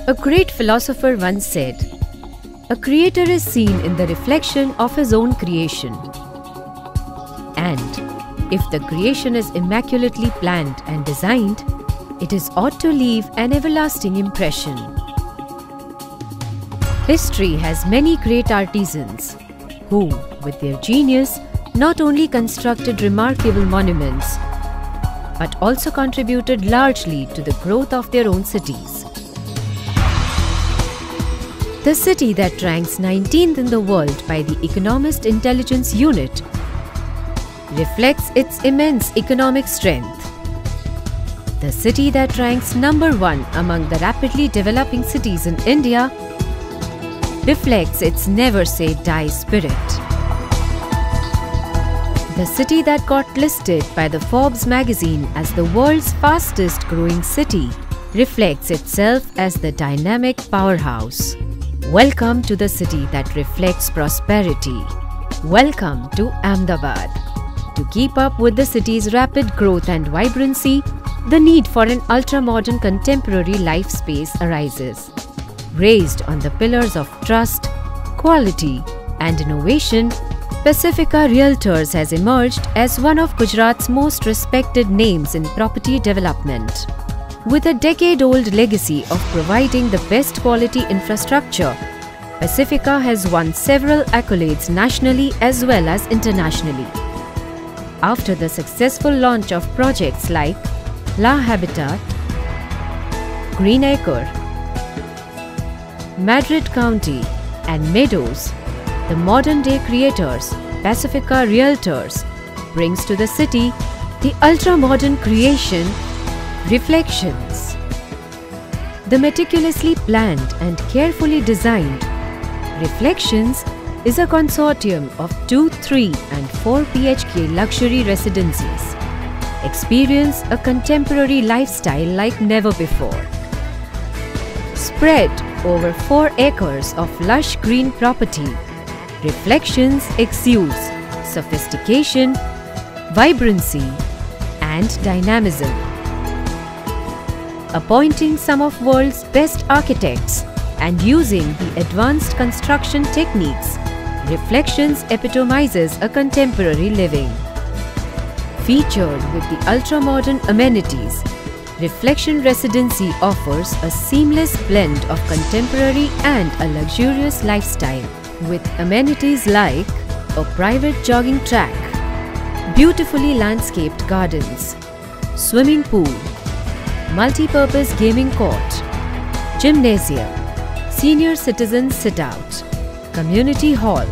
A great philosopher once said, "A creator is seen in the reflection of his own creation." And if the creation is immaculately planned and designed, it is ought to leave an everlasting impression. History has many great artisans who, with their genius, not only constructed remarkable monuments, but also contributed largely to the growth of their own cities. The city that ranks 19th in the world by the Economist Intelligence Unit reflects its immense economic strength. The city that ranks number 1 among the rapidly developing cities in India reflects its never-say-die spirit. The city that got listed by the Forbes magazine as the world's fastest-growing city reflects itself as the dynamic powerhouse. Welcome to the city that reflects prosperity. Welcome to Ahmedabad. To keep up with the city's rapid growth and vibrancy, the need for an ultra-modern contemporary life space arises. Raised on the pillars of trust, quality, and innovation, Pacifica Realtors has emerged as one of Gujarat's most respected names in property development. With a decade-old legacy of providing the best quality infrastructure, Pacifica has won several accolades nationally as well as internationally. After the successful launch of projects like La Habitat, Greenacre, Madrid County, and Meadows, the modern-day creators, Pacifica Realtors, brings to the city the ultra-modern creation, Reflections. The meticulously planned and carefully designed Reflections is a consortium of 2, 3, and 4 BHK luxury residencies. Experience a contemporary lifestyle like never before. Spread over 4 acres of lush green property, Reflections exudes sophistication, vibrancy, and dynamism. Appointing some of world's best architects and using the advanced construction techniques, Reflections epitomizes a contemporary living. Featured with the ultra-modern amenities, Reflection Residency offers a seamless blend of contemporary and a luxurious lifestyle, with amenities like a private jogging track, beautifully landscaped gardens, swimming pool, multi-purpose gaming court, gymnasium, senior citizen sit-out, community hall,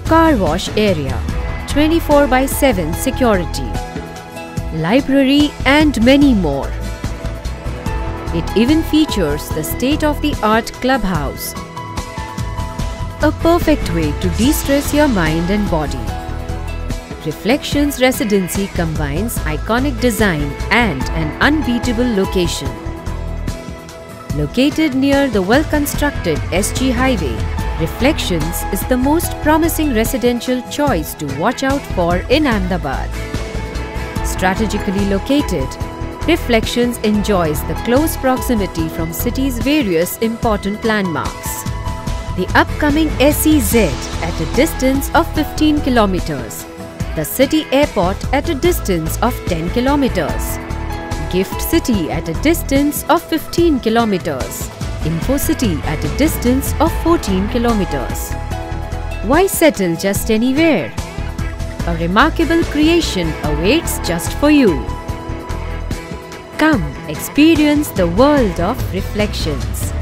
car wash area, 24/7 security, library, and many more. It even features the state-of-the-art clubhouse, a perfect way to de-stress your mind and body. Reflections Residency combines iconic design and an unbeatable location. Located near the well-constructed SG Highway, Reflections is the most promising residential choice to watch out for in Ahmedabad. Strategically located, Reflections enjoys the close proximity from city's various important landmarks. The upcoming SEZ at a distance of 15 kilometers, the City Airport at a distance of 10 kilometers, Gift City at a distance of 15 kilometers, Info City at a distance of 14 kilometers. Why settle just anywhere? A remarkable creation awaits just for you. Come experience the world of Reflections.